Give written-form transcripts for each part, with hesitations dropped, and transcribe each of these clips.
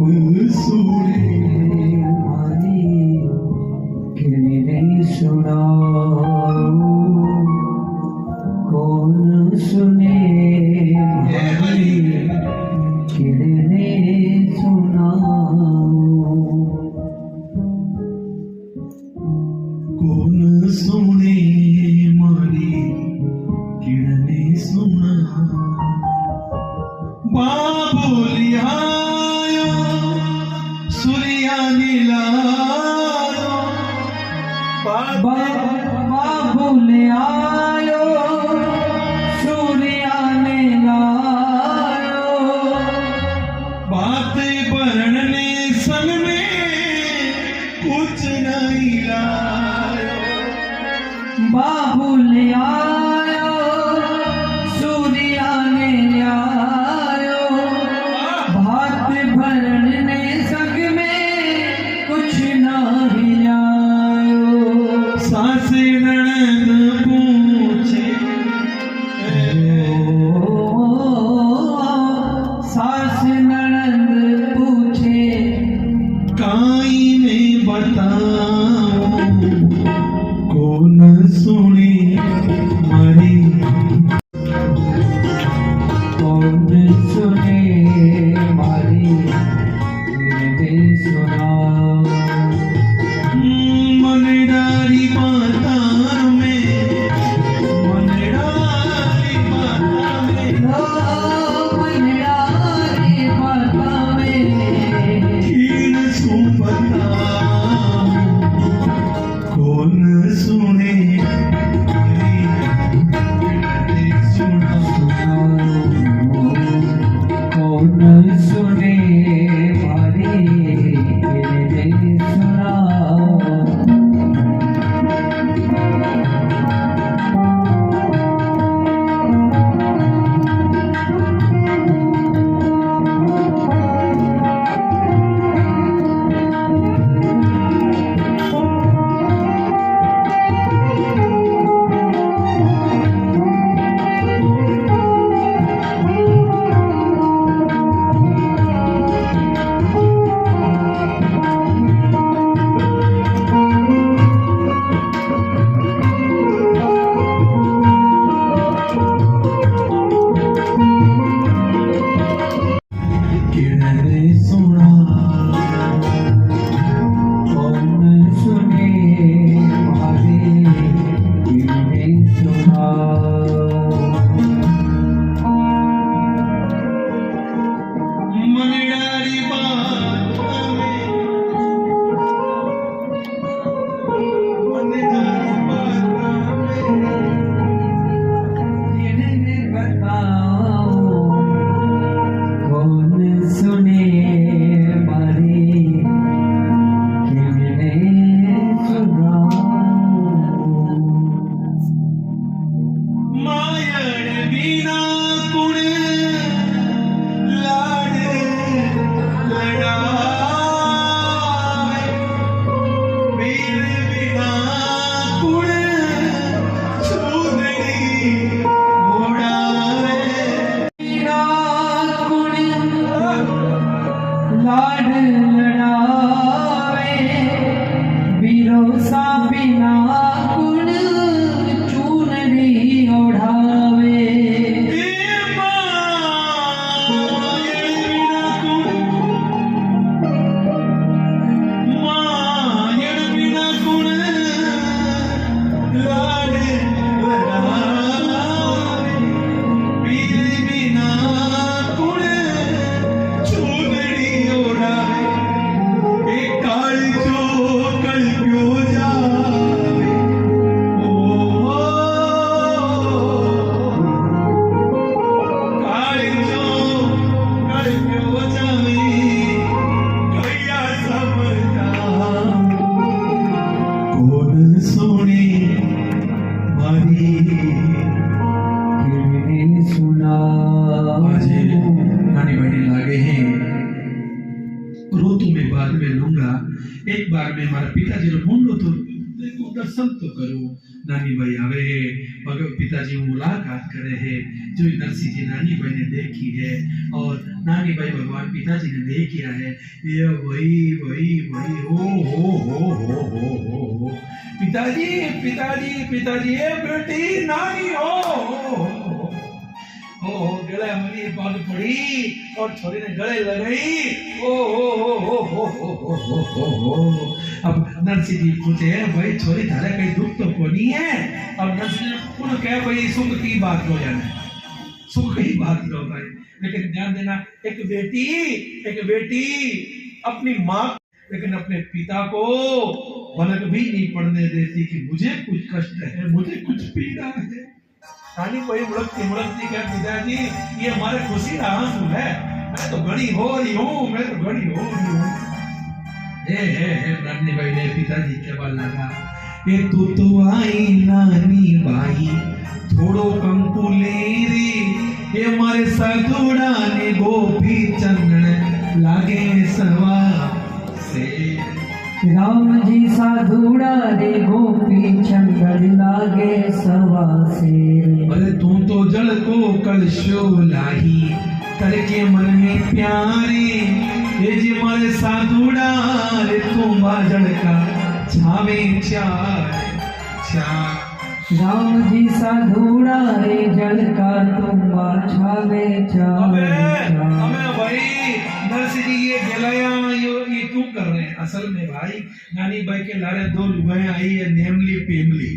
सुने हमारी किरणें सुनाओ, कौन सुने हमारी किरणें सुनाओ, कौन सुने हमारी किरणें सुनाओ। बाबुलिया सूर्या नीलायो, बाबुलिया सूर्या नीलायो, बात भरने संग में कुछ नहीं लायो। बाबुलिया सूर्या नीलायो, भात भरने संग में कुछ नहीं लायो। सास ननद पूछे, सास ननद पूछे, काई में बताओ, कौन सुने मरी, कौन सुने मारी किरणें सुनाओ। मनडारी माता में, मनडारी माता में, मनडारी माता में कीन सु बताओ, कौन सुने किरणें सुनाओ, कौन सुने हमारी किरणें सुनाओ। किरणें सुनाओ, कौन सुने हमारी किरणें सुनाओ। मनडारी माता में, मनडारी माता में किरणें बताओ, कौन सुने हमारी किरणें सुनाओ। मायड़ बिना कुण लाड लड़ाए, वीर बिना कुण चूदड़ी उड़ावे। बिना कुण लाड लड़ावे, वीरों सा बिना कुण चूनरी ओढ़ावे। मायड़ बिना कुण लाड लड़ावे, वीर बिना कुण चूनरी ओढ़ावे। एक काल जो कल प्यो जावे, ओ काल जो कल प्यो जावे, कहिया समझा, कौन सुने मारी किरणें सुनाओ। आज नानी बहने लागे हैं, रो तो मैं बाद में लूंगा, एक बार में हमारे पिताजी रो मुंडो तो देखो दर्शन तो करो। नानी भाई आवे भगत पिताजी मुलाकात करे है, जो नरसिंह जी नानी भाई ने देखी है और नानी भाई भगवान पिताजी ने देखा है। ये वही वही वही हो पिताजी पिताजी पिताजी ए बेटी नानी हो गले मनी पग पड़ी और छोरी ने गले लगाई। अब नरसिंह जी पूछे भाई छोरी थारे कहीं दुख तो कोनी है। अब नरसिंह जी उन्होंने कहा भाई सुख की बात हो जाना, सुख की बात करो भाई, लेकिन ध्यान देना एक बेटी अपनी माँ लेकिन अपने पिता को भनक भी नहीं पड़ने देती कि मुझे कुछ कष्ट है, मुझे कुछ पीड़ा है। नानी कोई मुड़कती क्या पिताजी ये हमारे खुशी का आंसू है, मैं तो घड़ी हो रही हूँ, मैं तो घड़ी हो रही हूँ। नानी भाई ने पिताजी के बाल लगा ये तू आई नानी भाई थोड़ो कंकु ले रे, ये हमारे साधुड़ा ने गोपी चंदन लागे सवा से। राम जी साधुड़ा रे गोपी चंदन लागे सवा से। अरे तू तो जल को कलशो लाही करके मन में प्यारे, ये जी मारे साधुड़ा रे तू बाजड़ का छावे चार। राम जी साधुड़ा रे जल का तुम छावे चार। हमें भाई नरसिंह जी ये गलाया ये क्यों कर रहे हैं? असल में भाई नानी भाई के लारे दो लुगाएं आई है नेमली पेमली।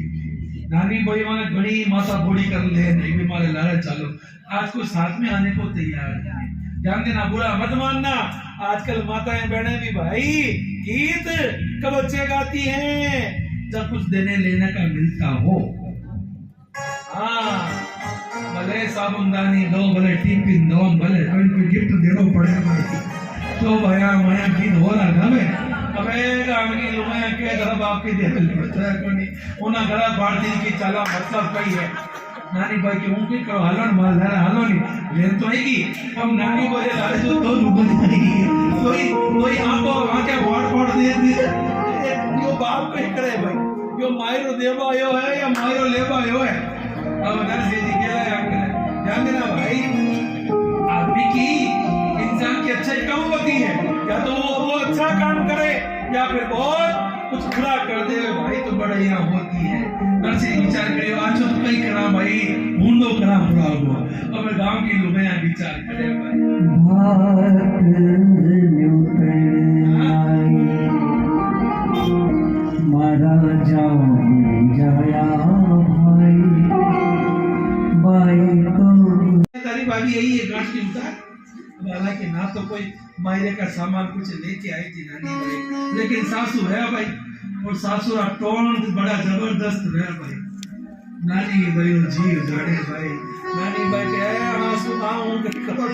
नानी भाई माने घनी माथा फोड़ी कर ले नहीं भी मारे लारे चालो आज को साथ में आने को तैयार है। ध्यान देना बुरा मत मानना, आजकल माताएं बहनें भी भाई गीत कब बच्चे गाती हैं जब कुछ देने लेने का मिलता हो। हाँ भले साबुनदानी दो, भले टिफिन दो, भले कोई गिफ्ट देना पड़ेगा भाई तो भया माया गीत हो रहा था मैं अबे गामकी लुमाया के तरफ आपके देवे पड़ता है कोनी ओना गला भारती की चला मतलब कई है। नानी भाई के मुंह के करो हलन मार रहा हलो नहीं लेन तो आएगी। अब नानी बोले लारे जो तो लुगन आएगी कोई आंखें फाड़ दे यो बाप कहीं करे भाई यो मायरो देवा आयो है या मायरो लेवा आयो है। अब नरसिंह जी कह रहा है ध्यान देना भाई आदमी की इंसान की अच्छाई कम होती है या तो वो अच्छा काम करे या फिर बहुत कुछ बुरा कर दे भाई तो बढ़िया होती है। नरसिंह विचार करे आज तो कहीं करा भाई मुंडो करा बुरा हुआ। अब गांव की लोग यहाँ विचार करे भाई मारा जाओ जाया भाई तो तारीफ आगे यही है गांठ की उतार। हालांकि ना तो कोई मायरे का सामान कुछ लेके आई थी नानी भाई, लेकिन सासू है भाई और सासू का टोन बड़ा जबरदस्त है भाई। नानी भाई जी जाने भाई नानी भाई के आंसू आऊं के करो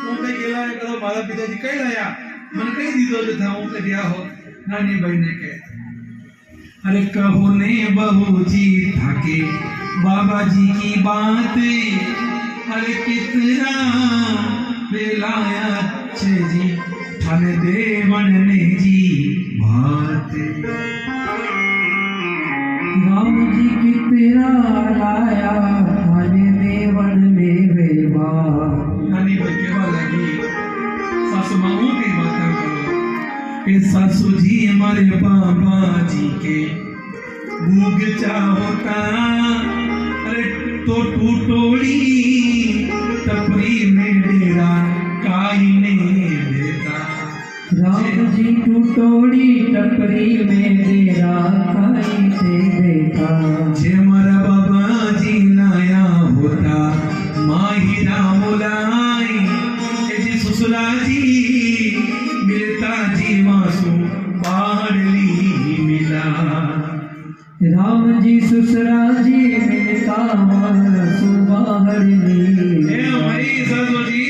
उनके गेला करो मारा पिताजी कह लाया मन कहीं दी दो था उनके दिया हो। नानी भाई ने कहे अरे कहो ने बहू जी थाके बाबा जी की बात, अरे कितना बेलाया अच्छे जी ठन देवन ने जी बात। राम जी कितना लाया ठन देवन ने वे बात। नानी भाई के लगी सासू मामू की बातें करो कि सासू जी हमारे बाबा जी के भूग चाहोता, अरे तो टूटोड़ी टपरी में डेरा काई ने देता। राम जी टूटोड़ी टपरी में डेरा काई से देता। जे हमारा बाबा जी लाया होता माही राम लाई जी ससुरा जी मिलता जी मासू बाहरली मिला। राम जी ससुरा जी मिलता मासू बाहरली भाई सासू जी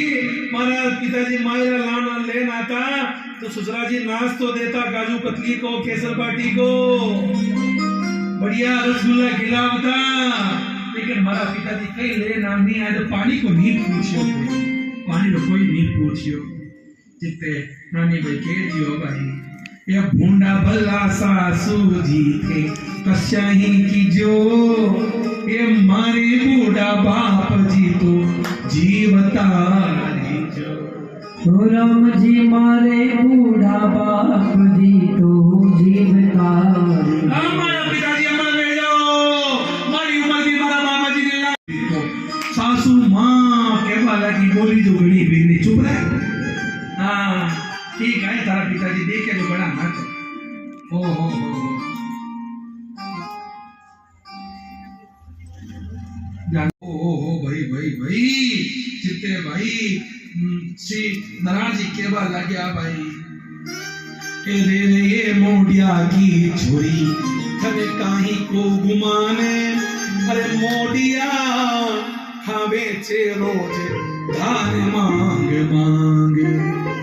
मारा पिताजी मायरा लाना लेना था तो ससुरा जी नाच तो देता काजू कतली को केसर पार्टी को बढ़िया रसगुल्ला खिलावता, लेकिन हमारा पिताजी कहीं ले नाम नहीं आया तो पानी को नहीं पूछियो, पानी को कोई नहीं पूछियो। जितने नानी भाई कह दियो भाई ये भूंडा भला सासू जी थे कश्याही की जो, ये मारे बूढ़ा बाप जी तो जीवता जो। तो राम जी मारे बूढ़ा बाप जी तो जीवकारी। हमारा पिताजी अमर में जाओ, मारी उम्र भी मारा मामा जी ने ला। सासू माँ के वाला की बोली जो गड़ी बिगड़ी चुप रहे। हाँ ठीक है, तारा पिताजी देखे जो बड़ा नाच। ओ हो भाई भाई भाई चित्ते भाई श्री नारायण जी के बाल लग गया भाई के रे रे ये मोडिया की छोरी थने काहीं को गुमाने। अरे मोडिया खावे छे रोज धान मांग मांग।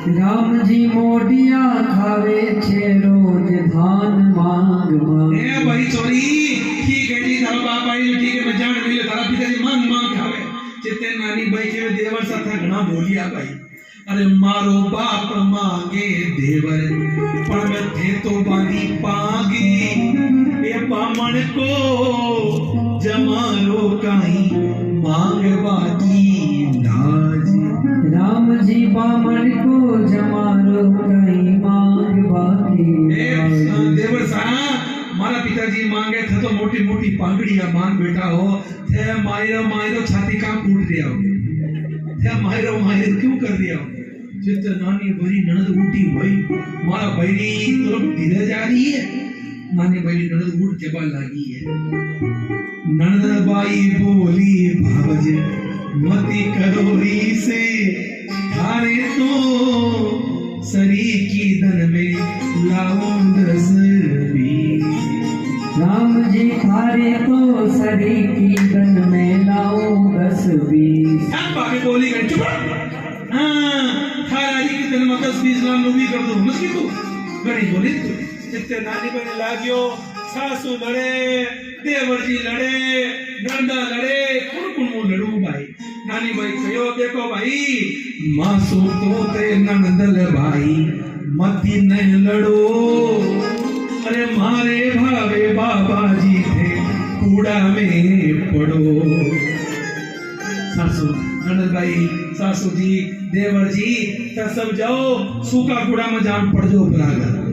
राम जी मोडिया खावे छे रोज धान मांग मांग। ए भाई छोरी ठीक है जी, थारा बाप आई ठीक है, मैं जान मिले थारा पिताजी मांग मांग खावे। चित्ते नानी भाई के देवर साथा घना बोलिया भाई। अरे मारो बाप मांगे देवर पण में थे तो बांधी पागी। ये बामण को जमारो काई मांग बाकी लाज। राम जी बामण को जमारो कहीं मांग बाकी। देवर साहब मारा पिताजी मांगे थे तो मोटी मोटी पागड़िया मान बैठा हो थे, मायरो मायरो छाती काम टूट दिया हो थे, मायरो मायरो क्यों कर दिया हो। चित्त नानी बड़ी ननद उठी भाई, मारा बहरी तरफ धीरे जा रही है। नानी बहरी ननद उठ के बाल लागी है। ननद बाई बोली भावज मती करोरी से थारे तो सरी की दन में लाओ 10 बीस। राम जी थारे तो सरी की दन में लाओ 10 20। बाकी बोली गई चुप। हाँ थारा जी की दन में 10 20 लान लोगी कर दो मुझकी तू गणी बोली तू। चित्ते नानी बने लागियो, सासू लड़े, देवर जी लड़े, नंदा लड़े, कौन कौन लड़ू भाई। नानी भाई कहो देखो भाई मासू तो ते नंदल भाई मती न लड़ो। अरे मारे भावे बाबा जी थे कूड़ा में पड़ो। सासू नंदल भाई सासू जी देवर जी तो सब जाओ सूखा कूड़ा में जान पड़ जाओ बराबर।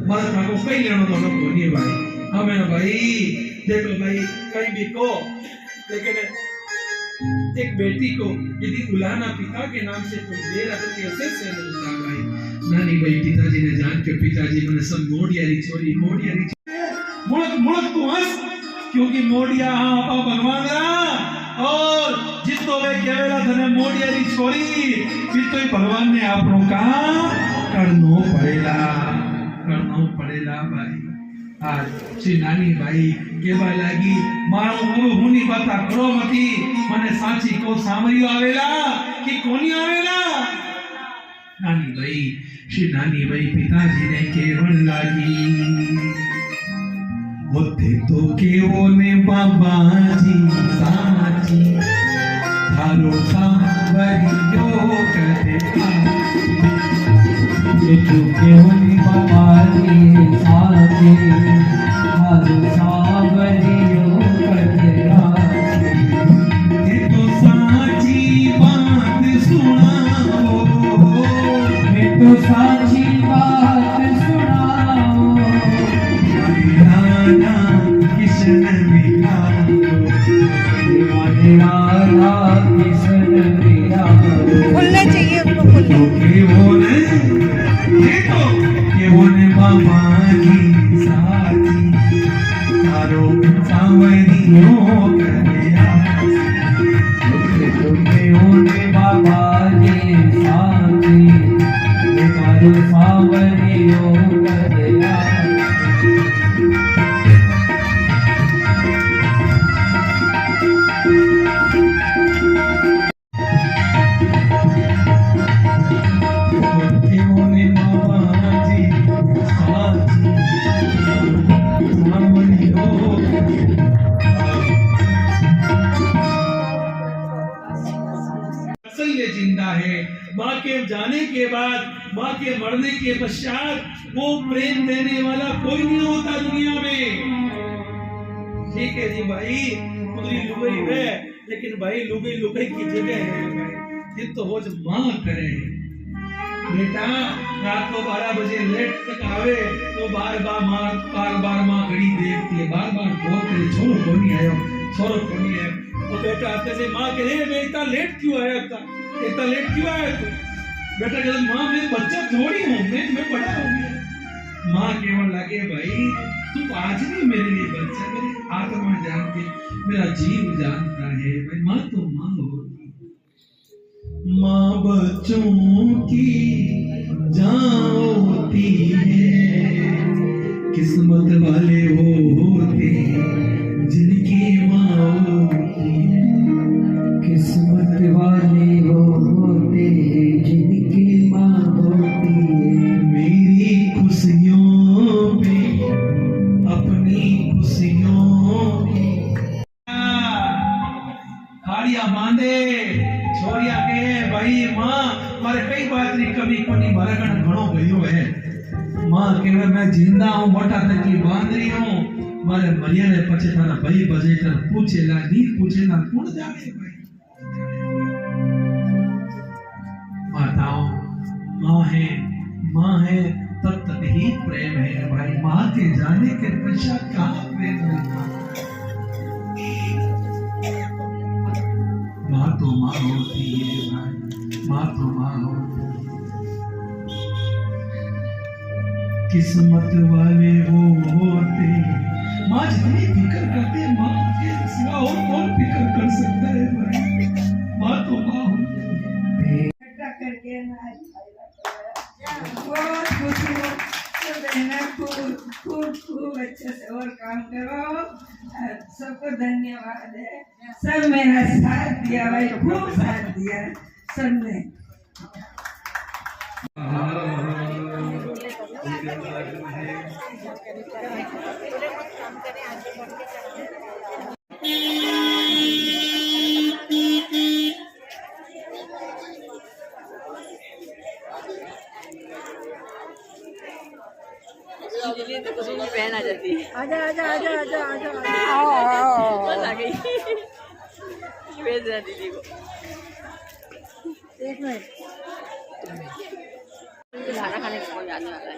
मत को कई लेना तो लोग बोलिए भाई हमें भाई देखो भाई कहीं भी को, लेकिन एक बेटी को यदि बुलाना पिता के नाम से कोई दे रहा तो कैसे से होता भाई। नानी भाई पिताजी ने जान के पिताजी मैंने सब मोड़ियारी छोरी मुड़क मुड़क तू हंस, क्योंकि मोड़िया हाँ आपा भगवान रहा और जितो वे केवला धने मोड़ियारी छोरी फिर तो भगवान ने आपनो काम करनो पड़ेला भाई। आज श्री नानी भाई केवा लागी मारो मोरो हुनी बाता करो मती मने साची को सामरियो आवेला कि कोनी आवेला। नानी भाई श्री नानी भाई पिताजी ने केवल लागी होते तो केवो ने बाबा जी साची थारो सामरियो करे केवल बाबा जी साचे थारो सावरियो कजरा। ये तो साची बात सुनाओ, मैं तो साची बात सुनाओ। राधा कृष्ण मिलाओ, राधा कृष्ण मिलाओ। खुलना चाहिए उनको खुलना। केवल बाबा की साथी तारो सावरियो करे केवल बाबा जी साथी तारो सावरियो करे। जिंदा है माँ के जाने के बाद, माँ के मरने के पश्चात वो प्रेम देने वाला कोई नहीं होता दुनिया में। ठीक है जी भाई, पूरी लुगाई है, लेकिन भाई लुगाई लुगाई की जगह है भाई, ये तो हो जो माँ करे। बेटा रात को 12 बजे लेट तक आवे तो बार बार माँ घड़ी देखती है, बार बार बोलते छोरो को नहीं आयो, छोरो को नहीं आयो। तो बेटा आते से माँ कहे मैं इतना लेट क्यों आया था, इतना लेट क्यों आया तू? बेटा कहते माँ मैं बच्चा थोड़ी हूँ, मैं बड़ा हो गया। माँ केवल लगे भाई तू आज भी मेरे लिए बच्चा, मेरी आत्मा जानती, मेरा जीव जानता है भाई। माँ तो माँ होती, माँ बच्चों की जान होती है, किस्मत वाले वो होते जिनकी माँ होती है, किस्मत वाले वो होते हैं जिनकी माँ होती है। मेरी खुशियों पे अपनी खुशियों की खाड़िया बांधे छोरिया के भाई माँ मारे कई बात नहीं कभी कोनी मारा गण घणो भयो है। माँ केवल मैं जिंदा हूँ मोटा तक की बांध रही हूँ, मारे मलिया ने पछे थारा भाई बजे तर पूछेला नी पूछेला कौन जाने भाई। माताओं माँ है तब तक ही प्रेम है भाई, माँ के जाने के पश्चात कहाँ प्रेम मिलता। माँ तो माँ होती है भाई, माँ तो माँ होती है। किस्मत वाले वो होते माँ जितनी फिक्र करते हैं, माँ के सिवा और कौन फिक्र कर सकता है भाई। माँ तो माँ होती है। बहुत खुशी हो तो बहना खूब अच्छे से और काम करो। सबको धन्यवाद है, सब मेरा साथ दिया भाई, खूब साथ दिया सबने। बहन आ जाती है। आजा आजा आजा आजा आजा आओ बस आ गई। भेज दिया दीदी को। एक मिनट खाना खाने का कौन जाने वाला है?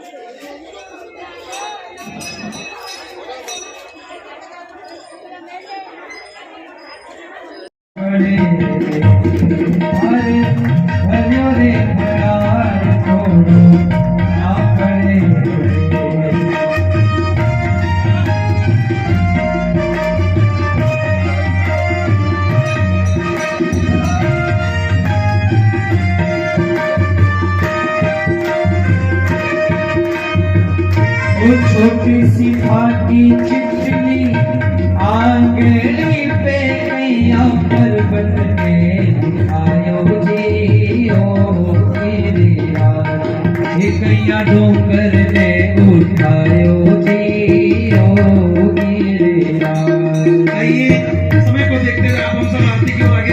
बड़े हरे हरियो रे बड़ार छोड़ो ना पड़े। वो छोटी सी फाटी चिटली आंगली पे कैया पर बन के आयो जी ओ मेरे यार, ये कैया डोंगर ने उठायो जी ओ मेरे यार। आइए समय को देखते हुए आप हम सब आरती की ओर आगे